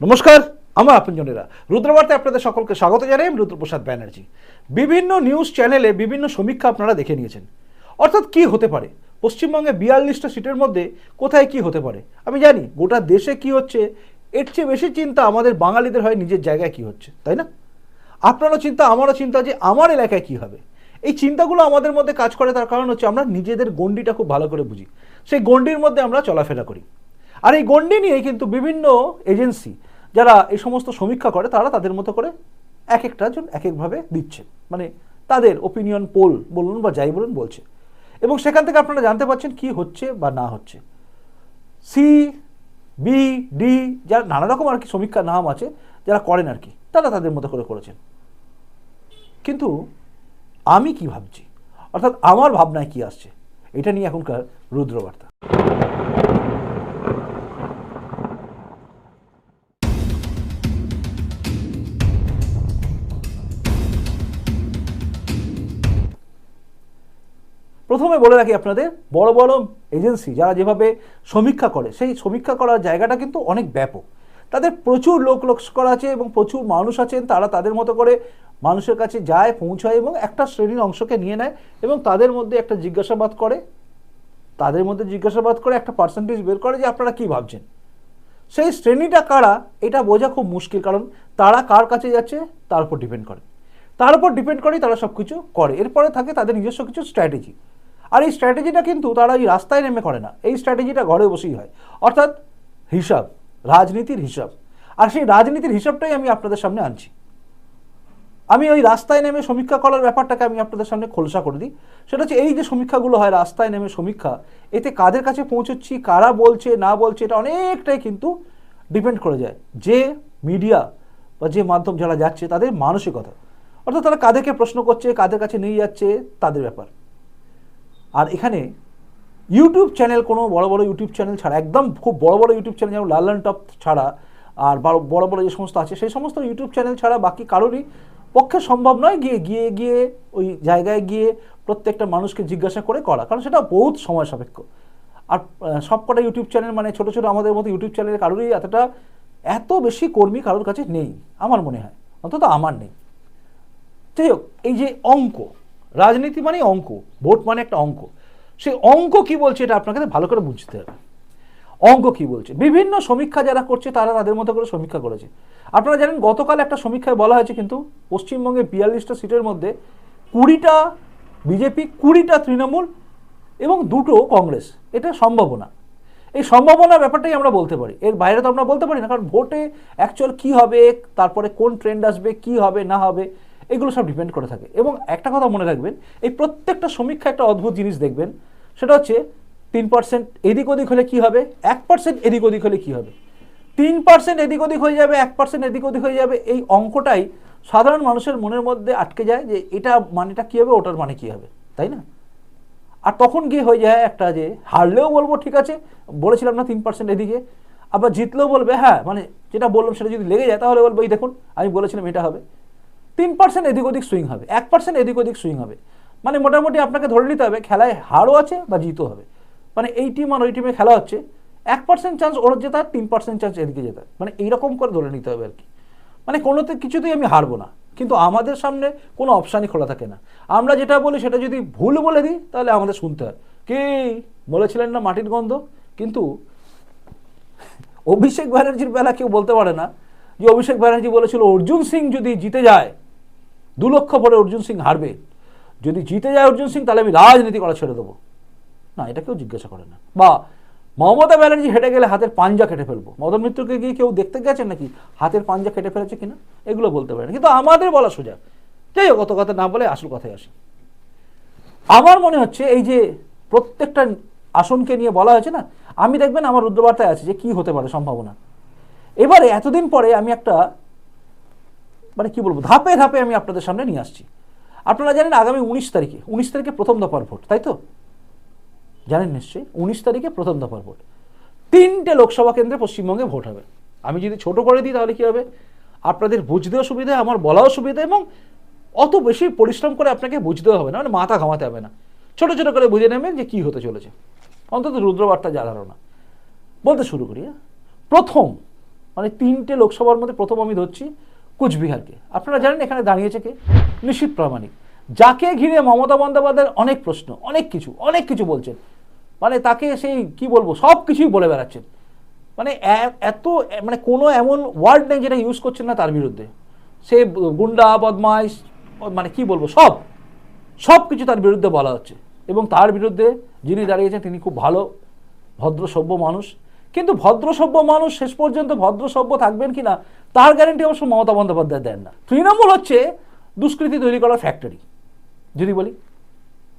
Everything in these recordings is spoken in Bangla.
নমস্কার, আমার আপনজনেরা রুদ্রবার্তায় আপনাদের সকলকে স্বাগত জানাই। আমি রুদ্রপ্রসাদ ব্যানার্জি। বিভিন্ন নিউজ চ্যানেলে বিভিন্ন সমীক্ষা আপনারা দেখে নিয়েছেন। অর্থাৎ কি হতে পারে পশ্চিমবঙ্গে 42টা সিটের মধ্যে কোথায় কি হতে পারে। আমি জানি গোটা দেশে কি হচ্ছে, এর চেয়ে বেশি চিন্তা আমাদের বাঙালিদের হয় নিজের জায়গায় কি হচ্ছে, তাই না? আপনারও চিন্তা, আমারও চিন্তা যে আমার এলাকায় কি হবে। এই চিন্তাগুলো আমাদের মধ্যে কাজ করে, তার কারণ হচ্ছে আমরা নিজেদের গণ্ডিটা খুব ভালো করে বুঝি, সেই গণ্ডির মধ্যে আমরা চলাফেরা করি। আর এই গণ্ডি নিয়েই কিন্তু বিভিন্ন এজেন্সি যারা এই সমস্ত সমীক্ষা করে তারা তাদের মতো করে এক একটা জন এক একভাবে দিচ্ছে, মানে তাদের ওপিনিয়ন পোল বলুন বা যাই বলুন বলছে। এবং সেখান থেকে আপনারা জানতে পারছেন কি হচ্ছে বা না হচ্ছে। সি, বি, ডি, যারা নানা রকম আর কি সমীক্ষার নাম আছে যারা করেন আর কি, তারা তাদের মতো করে করেছেন। কিন্তু আমি কি ভাবছি, অর্থাৎ আমার ভাবনায় কি আসছে, এটা নিয়ে এখনকার রুদ্রবার্তা। প্রথমে বলে রাখি আপনাদের, বড় বড় এজেন্সি যারা যেভাবে সমীক্ষা করে, সেই সমীক্ষা করার জায়গাটা কিন্তু অনেক ব্যাপক। তাদের প্রচুর লোক লস্কর আছে এবং প্রচুর মানুষ আছেন, তারা তাদের মতো করে মানুষের কাছে যায়, পৌঁছায় এবং একটা শ্রেণীর অংশকে নিয়ে নেয় এবং তাদের মধ্যে একটা জিজ্ঞাসাবাদ করে, একটা পার্সেন্টেজ বের করে যে আপনারা কি ভাবছেন। সেই শ্রেণীটা কারা এটা বোঝা খুব মুশকিল, কারণ তারা কার কাছে যাচ্ছে তার উপর ডিপেন্ড করেই তারা সব কিছু করে। এরপরে থাকে তাদের নিজস্ব কিছু স্ট্র্যাটেজি। আর এই স্ট্র্যাটেজিটা কিন্তু তারা এই রাস্তায় নেমে করে না, এই স্ট্র্যাটেজিটা ঘরে বসেই হয়, অর্থাৎ হিসাব, রাজনীতির হিসাব। আর সেই রাজনীতির হিসাবটাই আমি আপনাদের সামনে আনছি। আমি ওই রাস্তায় নেমে সমীক্ষা করার ব্যাপারটাকে আমি আপনাদের সামনে খোলসা করে দিই। সেটা হচ্ছে এই যে সমীক্ষাগুলো হয় রাস্তায় নেমে সমীক্ষা, এতে কাদের কাছে পৌঁছচ্ছি, কারা বলছে না বলছে, এটা অনেকটাই কিন্তু ডিপেন্ড করে যায় যে মিডিয়া বা যে মাধ্যম যারা যাচ্ছে তাদের মানসিকতা, অর্থাৎ তারা কাদেরকে প্রশ্ন করছে, কাদের কাছে নিয়ে যাচ্ছে, তাদের ব্যাপার। আর এখানে ইউটিউব চ্যানেল, কোনো বড় বড় ইউটিউব চ্যানেল ছাড়া, একদম খুব বড় বড় ইউটিউব চ্যানেল যেমন লালন টপ ছাড়া আর বড় বড় যে সমস্ত আছে সেই সমস্ত ইউটিউব চ্যানেল ছাড়া বাকি কারোরই পক্ষে সম্ভব নয় গিয়ে ওই জায়গায় গিয়ে প্রত্যেকটা মানুষকে জিজ্ঞাসা করে করা, কারণ সেটা বহুত সময় সাপেক্ষ। আর সবকটা ইউটিউব চ্যানেল, মানে ছোটো ছোটো আমাদের মতো ইউটিউব চ্যানেলের কারোরই এত বেশি কর্মী কারোর কাছে নেই, আমার মনে হয়, অন্তত আমার নেই। যাই হোক, এই যে অঙ্ক, রাজনীতি মানে অঙ্ক, ভোট মানে একটা অঙ্ক, সেই অঙ্ক কি বলছে এটা আপনাকে ভালো করে বুঝতে হবে। অঙ্ক কি বলছে, বিভিন্ন সমীক্ষা যারা করছে তারা তাদের মতো করে সমীক্ষা করেছে। আপনারা জানেন গতকাল একটা সমীক্ষায় বলা হয়েছে কিন্তু পশ্চিমবঙ্গে 42টা সিটের মধ্যে 20টা বিজেপি, 20টা তৃণমূল এবং 2টো কংগ্রেস, এটা সম্ভাবনা। এই সম্ভাবনা ব্যাপারটাই আমরা বলতে পারি, এর বাইরে তো আমরা বলতে পারি না, কারণ ভোটে অ্যাকচুয়াল কী হবে, তারপরে কোন ট্রেন্ড আসবে, কি হবে না হবে, এগুলো সব ডিপেন্ড করে থাকে। এবং একটা কথা মনে রাখবেন, এই প্রত্যেকটা সমীক্ষা একটা অদ্ভুত জিনিস দেখবেন, সেটা হচ্ছে 3% এদিক ওদিক হলে কি হবে, 1% এদিক ওদিক হলে কি হবে। 3% এদিক ওদিক হয়ে যাবে, 1% এদিক ওদিক হয়ে যাবে, এই অঙ্কটাই সাধারণ মানুষের মনের মধ্যে আটকে যায় যে এটা মানেটা কী হবে, ওটার মানে কী হবে, তাই না? আর তখন গিয়ে হয়ে যায় একটা, যে হারলেও বলবো ঠিক আছে বলেছিলাম না 3% এদিকে, আবার জিতলেও বলবে হ্যাঁ, মানে যেটা বললাম সেটা যদি লেগে যায় তাহলে বলবো এই দেখুন আমি বলেছিলাম এটা হবে। 3% এদিক ওদিক সুইং হবে, 1% এদিক ওদিক সুইং হবে, মানে মোটামুটি আপনাকে ধরে নিতে হবে খেলায় হারও আছে বা জিতও হবে। মানে এই টিম আর ওই টিমে খেলা হচ্ছে, 1% চান্স ওর জেতার, 3% চান্স এদিকে জেতার, মানে এইরকম করে ধরে নিতে হবে আর কি। মানে কোনোতে কিছুতেই আমি হারবো না, কিন্তু আমাদের সামনে কোনো অপশানই খোলা থাকে না। আমরা যেটা বলি সেটা যদি ভুল বলে দিই তাহলে আমাদের শুনতে হয়, কি বলেছিলেন না মাটির গন্ধ। কিন্তু অভিষেক ব্যানার্জির বেলা কেউ বলতে পারে না যে অভিষেক ব্যানার্জি বলেছিল অর্জুন সিং যদি জিতে যায় 2 লক্ষ ভোটে অর্জুন সিং হারবে, যদি জিতে যায় অর্জুন সিং তাহলে আমি রাজনীতি করা ছেড়ে দেবো না, এটা কেউ জিজ্ঞাসা করে না। বা মমতা ব্যানার্জি হেঁটে গেলে হাতের পাঞ্জা কেটে ফেলবো, মদন মিত্রকে গিয়ে কেউ দেখতে গেছেন নাকি হাতের পাঞ্জা কেটে ফেলেছে কিনা, এগুলো বলতে পারে না, কিন্তু আমাদের বলা সোজা। যাই হোক, অত কথা না বলে আসল কথায় আসে। আমার মনে হচ্ছে এই যে প্রত্যেকটা আসনকে নিয়ে বলা হয়েছে না, আমি দেখবেন আমার রুদ্রবার্তায় আছে যে কি হতে পারে সম্ভাবনা। এবারে এতদিন পরে আমি একটা, মানে কি বলবো, ধাপে ধাপে আমি আপনাদের সামনে নিয়ে আসছি। আপনারা জানেন আগামী 19 তারিখে প্রথম দফার ভোট, তাই তো জানেন নিশ্চয়ই। 19 তারিখে প্রথম দফার ভোট, 3টে লোকসভা কেন্দ্রে পশ্চিমবঙ্গে ভোট হবে। আমি যদি ছোট করে দিই তাহলে কি হবে, আপনাদের বুঝতেও সুবিধা, আমার বলাও সুবিধা, এবং অত বেশি পরিশ্রম করে আপনাকে বুঝতেও হবে না, মানে মাথা ঘামাতে হবে না, ছোট ছোট করে বুঝে নেবেন যে কি হতে চলেছে। অন্তত রুদ্রবার্তা যা ধারণা বলতে শুরু করি। প্রথম মানে 3টে লোকসভার মধ্যে প্রথম আমি ধরছি কুচবিহারকে। আপনারা জানেন এখানে দাঁড়িয়েছে কে? নিশীথ প্রামাণিক, যাকে ঘিরে মমতা বন্দ্যোপাধ্যায়ের অনেক প্রশ্ন, অনেক কিছু বলছেন, মানে তাকে সেই কি বলবো সব কিছুই বলে বেড়াচ্ছেন, মানে এত মানে কোনো এমন ওয়ার্ড নেই যেটা ইউজ করছেন না তার বিরুদ্ধে। সে গুন্ডা বদমাইশ, মানে কি বলবো সব কিছু তার বিরুদ্ধে বলা হচ্ছে। এবং তার বিরুদ্ধে যিনি দাঁড়িয়েছেন তিনি খুব ভালো ভদ্রসভ্য মানুষ, কিন্তু ভদ্রসভ্য মানুষ শেষ পর্যন্ত ভদ্রসভ্য থাকবেন কিনা তার গ্যারেন্টি অবশ্য মমতা বন্দ্যোপাধ্যায় দেন না। তৃণমূল হচ্ছে দুষ্কৃতি তৈরি করার ফ্যাক্টরি। যদি বলি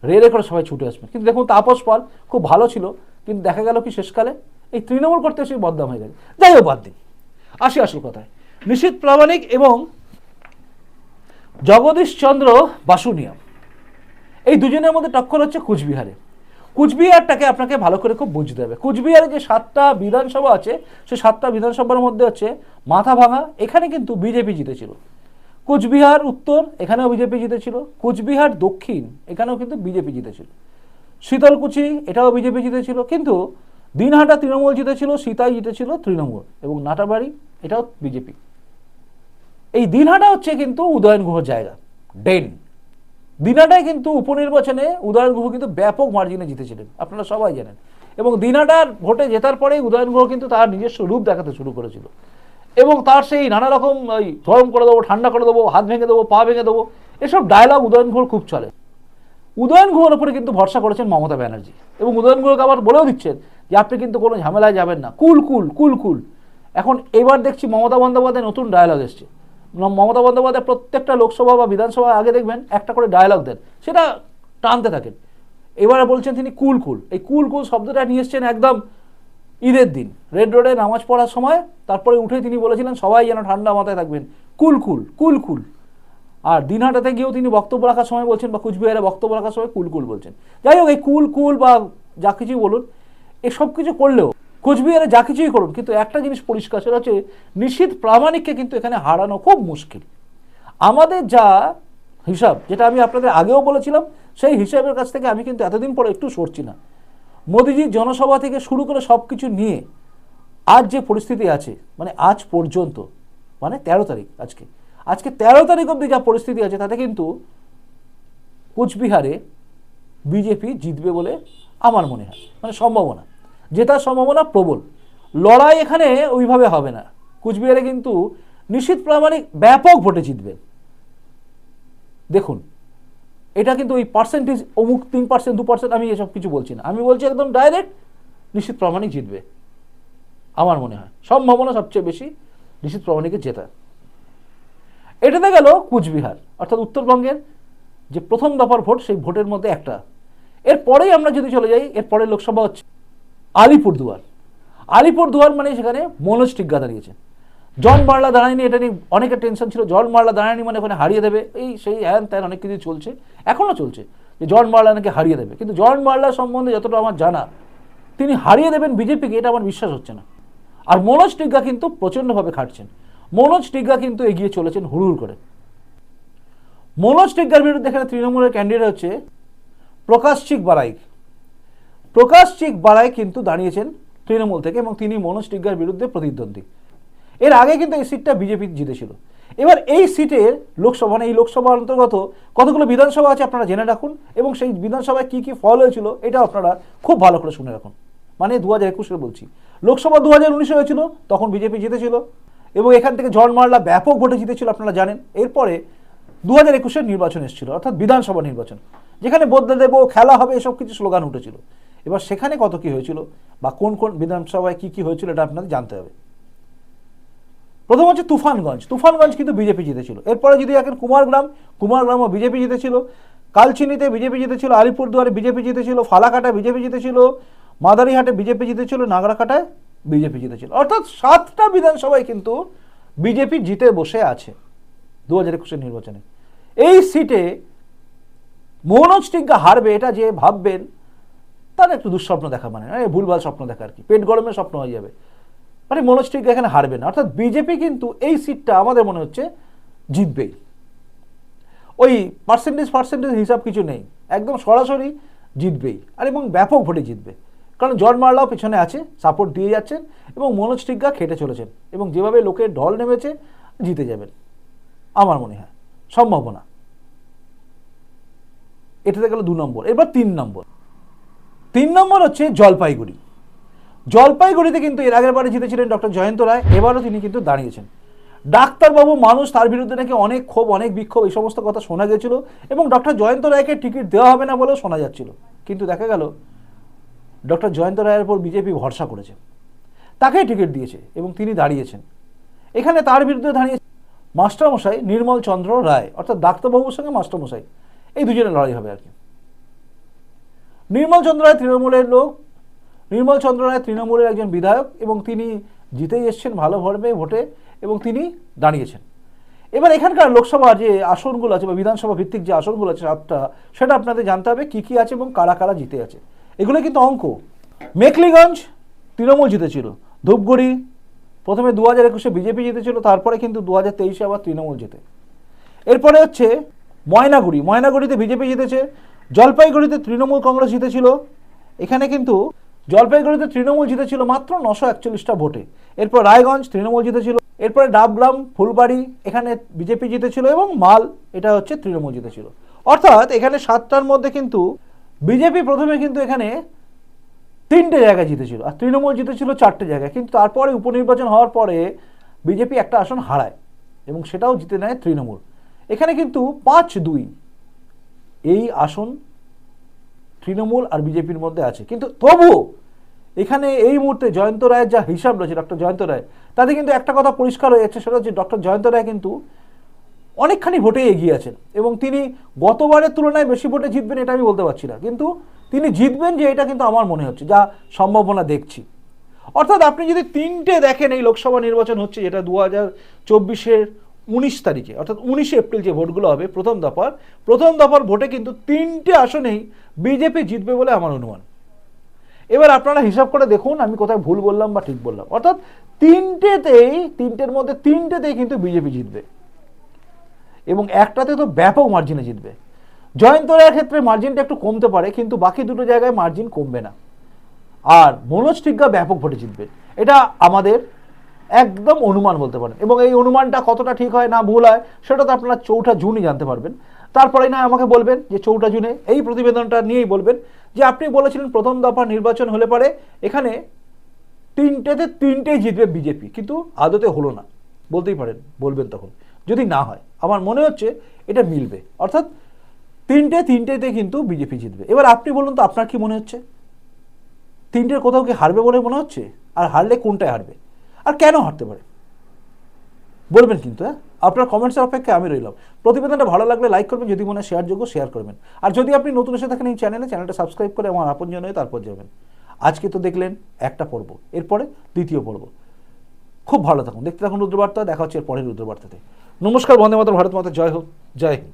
রেলে করে সবাই ছুটে আসবেন, কিন্তু দেখুন তাপস পাল খুব ভালো ছিল, কিন্তু দেখা গেল কি শেষকালে এই তৃণমূল করতে এসে বদনাম হয়ে গেছে। যাই হোক, বাদ দিন, আসল কথায় নিশীথ প্রামাণিক এবং জগদীশ চন্দ্র বাসুনিয়া, এই দুজনের মধ্যে টক্কর হচ্ছে কুচবিহারে। কুচবিহারটাকে আপনাকে ভালো করে খুব বুঝতে হবে। কুচবিহারে যে 7টা বিধানসভা আছে, সেই 7টা বিধানসভার মধ্যে হচ্ছে মাথাভাঙা, এখানে কিন্তু বিজেপি জিতেছিল। কুচবিহার উত্তর, এখানেও বিজেপি জিতেছিল। কুচবিহার দক্ষিণ, এখানেও কিন্তু বিজেপি জিতেছিল। শীতলকুচি, এটাও বিজেপি জিতেছিল। কিন্তু দিনহাটা তৃণমূল জিতেছিল, সীতাই জিতেছিল তৃণমূল, এবং নাটাবাড়ি এটাও বিজেপি। এই দিনহাটা হচ্ছে কিন্তু উদয়ন গুহর জায়গা, ডেন। দিনহাটায় কিন্তু উপনির্বাচনে উদয়ন গুহ কিন্তু ব্যাপক মার্জিনে জিতেছিলেন, আপনারা সবাই জানেন। এবং দিনহাটার ভোটে জেতার পরেই উদয়ন গুহ কিন্তু তার নিজস্ব রূপ দেখাতে শুরু করেছিল, এবং তার সেই নানা রকম ওই গরম করে দেবো, ঠান্ডা করে দেবো, হাত ভেঙে দেবো, পা ভেঙে দেবো, এসব ডায়লগ উদয়ন গুহর খুব চলে। উদয়ন গুহর ওপরে কিন্তু ভরসা করেছেন মমতা ব্যানার্জি, এবং উদয়ন গুহকে আবার বলেও দিচ্ছেন যে আপনি কিন্তু কোনো ঝামেলায় যাবেন না, কুল কুল কুল কুল। এখন এবার দেখছি মমতা বন্দ্যোপাধ্যায় নতুন ডায়লগ এসছে। মমতা বন্দ্যোপাধ্যায় প্রত্যেকটা লোকসভা বা বিধানসভা আগে দেখবেন একটা করে ডায়লগ দেন, সেটা টানতে থাকেন। এবারে বলছেন তিনি কুল কুল। এই কুল কুল শব্দটা নিয়ে এসছেন একদম ঈদের দিন রেড রোডে নামাজ পড়ার সময়, তারপরে উঠে তিনি বলেছিলেন সবাই যেন ঠান্ডা মাথায় থাকবেন, কুল কুল কুল কুল। আর দিনহাটাতে গিয়েও তিনি বক্তব্য রাখার সময় বলছেন, বা কুচবিহারে বক্তব্য রাখার সময় কুল কুল বলছেন। যাই হোক, এই কুল কুল বা যা কিছুই বলুন, এসব কিছু করলেও কোচবিহারে যা কিছুই করুন, কিন্তু একটা জিনিস পরিষ্কার, সেটা হচ্ছে নিশীথ প্রামাণিককে কিন্তু এখানে হারানো খুব মুশকিল। আমাদের যা হিসাব, যেটা আমি আপনাদের আগেও বলেছিলাম, সেই হিসাবের কাছ থেকে আমি কিন্তু এতদিন পরে একটু সরছি না। মোদিজির জনসভা থেকে শুরু করে সব কিছু নিয়ে আজ যে পরিস্থিতি আছে, মানে আজ পর্যন্ত, মানে 13 তারিখ, আজকে 13 তারিখ অবধি যা পরিস্থিতি আছে, তাতে কিন্তু কোচবিহারে বিজেপি জিতবে বলে আমার মনে হয়, মানে সম্ভাবনা, জেতার সম্ভাবনা প্রবল। লড়াই এখানে ওইভাবে হবে না। কুচবিহারে কিন্তু নিশীথ প্রামাণিক ব্যাপক ভোটে জিতবেন। দেখুন, এটা কিন্তু ওই পার্সেন্টেজ অমুক 3%, 2%, আমি এসব কিছু বলছি না। আমি বলছি একদম ডাইরেক্ট নিশীথ প্রামাণিক জিতবে। আমার মনে হয় সম্ভাবনা সবচেয়ে বেশি নিশীথ প্রামাণিকের জেতার। এটাতে গেল কুচবিহার, অর্থাৎ উত্তরবঙ্গের যে প্রথম দফার ভোট, সেই ভোটের মধ্যে একটা। এরপরেই আমরা যদি চলে যাই, এরপরে লোকসভা হচ্ছে আলিপুরদুয়ার। মানে সেখানে মনোজ টিগ্গা দাঁড়িয়েছেন। জন বার্লা দাঁড়ায়নি, এটা নিয়ে অনেকের টেনশন ছিল। জন বার্লা দাঁড়ায়নি মানে ওখানে হারিয়ে দেবে, এই সেই হ্যান ত্যান অনেক কিছু চলছে, এখনও চলছে, যে জন বার্লা নাকি হারিয়ে দেবে। কিন্তু জন বার্লা সম্বন্ধে যতটা আমার জানা, তিনি হারিয়ে দেবেন বিজেপিকে, এটা আমার বিশ্বাস হচ্ছে না। আর মনোজ টিগ্গা কিন্তু প্রচণ্ডভাবে খাটছেন। মনোজ টিগ্গা কিন্তু এগিয়ে চলেছেন হুড়ুড় করে। মনোজ টিগ্গার বিরুদ্ধে এখানে তৃণমূলের ক্যান্ডিডেট হচ্ছে প্রকাশচিক বারাই কিন্তু দাঁড়িয়েছেন তৃণমূল থেকে, এবং তিনি মনোজ টিগ্গার বিরুদ্ধে প্রতিদ্বন্দ্বী। এর আগে কিন্তু এই সিটটা বিজেপি জিতেছিল। এবার এই সিটের লোকসভা, এই লোকসভার অন্তর্গত কতগুলো বিধানসভা আছে আপনারা জেনে রাখুন, এবং সেই বিধানসভায় কী কী ফল হয়েছিল এটাও আপনারা খুব ভালো করে শুনে রাখুন। মানে 2021 বলছি, লোকসভা 2019 হয়েছিল, তখন বিজেপি জিতেছিল, এবং এখান থেকে জন বার্লা ব্যাপক ভোটে জিতেছিল, আপনারা জানেন। এরপরে 2021 নির্বাচন এসেছিল, অর্থাৎ বিধানসভা নির্বাচন, যেখানে বদলে দেবো, খেলা হবে, এসব কিছু স্লোগান উঠেছিল। এবার সেখানে কত কি হয়েছিল বা কোন কোন বিধানসভায় কি কি হয়েছিল, এটা আপনাদের জানতে হবে। প্রথম হচ্ছে তুফানগঞ্জ কিন্তু বিজেপি জিতেছিল। এরপরে যদি দেখেন কুমারগ্রামও বিজেপি জিতেছিল, কালচিনিতে বিজেপি জিতেছিল, আলিপুরদুয়ারে বিজেপি জিতেছিল, ফালাকাটায় বিজেপি জিতেছিল, মাদারিহাটে বিজেপি জিতেছিল, নাগরাকাটায় বিজেপি জিতেছিল। অর্থাৎ 7টা বিধানসভায় কিন্তু বিজেপি জিতে বসে আছে 2021 নির্বাচনে। এই সিটে মনোজ টিগ্গা হারবে, এটা যে ভাববেন তার একটু দুঃস্বপ্ন দেখা, মানে ভুলভাল স্বপ্ন দেখা আর কি, পেট গরমের স্বপ্ন হয়ে যাবে। মানে মনোজ টিগ্গা এখানে হারবে না, অর্থাৎ বিজেপি কিন্তু এই সিটটা আমাদের মনে হচ্ছে জিতবেই। ওই পার্সেন্টেজ হিসাব কিছু নেই, একদম সরাসরি জিতবেই, আর এবং ব্যাপক ভোটে জিতবে। কারণ জন মার্লাও পেছনে আছে, সাপোর্ট দিয়ে যাচ্ছেন এবং মনোজ টিগ্গা খেটে চলেছেন এবং যেভাবে লোকের ঢল নেমেছে জিতে যাবেন আমার মনে হয়, সম্ভাবনা। এটাতে গেল 2 নম্বর। এবার 3 নম্বর। 3 নম্বর হচ্ছে জলপাইগুড়ি। জলপাইগুড়িতে কিন্তু এর আগের বারে জিতেছিলেন ডক্টর জয়ন্ত রায়, এবারও তিনি কিন্তু দাঁড়িয়েছেন। ডাক্তারবাবু মানুষ, তার বিরুদ্ধে নাকি অনেক ক্ষোভ, অনেক বিক্ষোভ, এই সমস্ত কথা শোনা গেছিল এবং ডক্টর জয়ন্ত রায়কে টিকিট দেওয়া হবে না বলেও শোনা যাচ্ছিল। কিন্তু দেখা গেল ডক্টর জয়ন্ত রায়ের উপর বিজেপি ভরসা করেছে, তাকেই টিকিট দিয়েছে এবং তিনি দাঁড়িয়েছেন। এখানে তার বিরুদ্ধে দাঁড়িয়েছে মাস্টারমশাই নির্মল চন্দ্র রায়, অর্থাৎ ডাক্তারবাবুর সঙ্গে মাস্টারমশাই, এই দুজনের লড়াই হবে আর কি। নির্মল চন্দ্র রায় তৃণমূলের লোক, নির্মল চন্দ্র রায় তৃণমূলের একজন বিধায়ক এবং তিনি জিতেই এসছেন ভালো ভোটে এবং তিনি দাঁড়িয়েছেন। এবার এখানকার লোকসভা যে আসনগুলো আছে বা বিধানসভা ভিত্তিক যে আসনগুলো আছে 7টা, সেটা আপনাদের জানতে হবে কী কী আছে এবং কারা কারা জিতে আছে। এগুলো কিন্তু অঙ্ক। মেখলিগঞ্জ তৃণমূল জিতেছিল, ধূপগুড়ি প্রথমে 2021-এ বিজেপি জিতেছিল, তারপরে কিন্তু 2023-এ আবার তৃণমূল জিতে। এরপরে হচ্ছে ময়নাগুড়ি, ময়নাগুড়িতে বিজেপি জিতেছে। জলপাইগুড়িতে তৃণমূল কংগ্রেস জিতেছিল, এখানে কিন্তু জলপাইগুড়িতে তৃণমূল জিতেছিল মাত্র 941টা ভোটে। এরপর রায়গঞ্জ তৃণমূল জিতেছিল, এরপরে ডাবগ্রাম, ফুলবাড়ি এখানে বিজেপি জিতেছিল এবং মাল এটা হচ্ছে তৃণমূল জিতেছিল। অর্থাৎ এখানে 7টার মধ্যে কিন্তু বিজেপি প্রথমে কিন্তু এখানে 3টে জায়গায় জিতেছিল আর তৃণমূল জিতেছিল 4টে জায়গায়, কিন্তু তারপরে উপনির্বাচন হওয়ার পরে বিজেপি একটা আসন হারায় এবং সেটাও জিতে নেয় তৃণমূল। এখানে কিন্তু 5-2 এই আসন তৃণমূল আর বিজেপির মধ্যে আছে। কিন্তু তবুও এখানে এই মুহূর্তে জয়ন্ত রায়ের যা হিসাব রয়েছে, ডক্টর জয়ন্ত রায়, তাতে কিন্তু একটা কথা পরিষ্কার হয়ে যাচ্ছে, সেটা হচ্ছে ডক্টর জয়ন্ত রায় কিন্তু অনেকখানি ভোটে এগিয়ে আছেন এবং তিনি গতবারের তুলনায় বেশি ভোটে জিতবেন এটা আমি বলতে পারছি না, কিন্তু তিনি জিতবেন যে এটা কিন্তু আমার মনে হচ্ছে, যা সম্ভাবনা দেখছি। অর্থাৎ আপনি যদি 3টে দেখেন, এই লোকসভা নির্বাচন হচ্ছে যেটা 2024-এর 19 তারিখে, অর্থাৎ 19শে এপ্রিল যে ভোটগুলো হবে প্রথম দফার ভোটে কিন্তু 3টে আসনেই বিজেপি জিতবে বলে আমার অনুমান। এবার আপনারা হিসাব করে দেখুন আমি কোথায় ভুল বললাম বা ঠিক বললাম। অর্থাৎ 3টের মধ্যে 3টেতেই কিন্তু বিজেপি জিতবে এবং একটাতে তো ব্যাপক মার্জিনে জিতবে। জয়ন্ত রায়ের ক্ষেত্রে মার্জিনটা একটু কমতে পারে, কিন্তু বাকি 2টো জায়গায় মার্জিন কমবে না। আর মনোজ টিগ্গা ব্যাপক ভোটে জিতবে, এটা আমাদের একদম অনুমান বলতে পারেন এবং এই অনুমানটা কতটা ঠিক হয় না ভুল হয় সেটা তো আপনারা 4ঠা জুনই জানতে পারবেন। তারপরে না আমাকে বলবেন যে 4ঠা জুনে এই প্রতিবেদনটা নিয়েই বলবেন যে আপনি বলেছিলেন প্রথম দফা নির্বাচন হলে পরে এখানে 3টেই জিতবে বিজেপি, কিন্তু আদতে হলো না, বলতেই পারেন, বলবেন তখন যদি না হয়। আমার মনে হচ্ছে এটা মিলবে, অর্থাৎ 3টেতে কিন্তু বিজেপি জিতবে। এবার আপনি বলুন তো আপনার কি মনে হচ্ছে, 3টের কোথাও কি হারবে বলে মনে হচ্ছে? আর হারলে কোনটায় হারবে আর কেন হারতে পারে বলবেন কিন্তু। আপনার কমেন্টসের অপেক্ষায় আমি রইলাম। প্রতিবেদনটা ভালো লাগলে লাইক করবেন, যদি মনে হয় শেয়ারযোগ্য শেয়ার করবেন, আর যদি আপনি নতুন এসে থাকেন এই চ্যানেলটা সাবস্ক্রাইব করে আমার আপনজন হয়ে তারপর যাবেন। আজকে তো দেখলেন একটা পর্ব, এরপরে দ্বিতীয় পর্ব। খুব ভালো থাকুন, দেখতে থাকুন রুদ্রবার্তা। দেখা হচ্ছে এর পরের রুদ্রবার্তাতে। নমস্কার, বন্দে মাতরম, ভারত মাতা জয় হোক, জয় হিন্দ।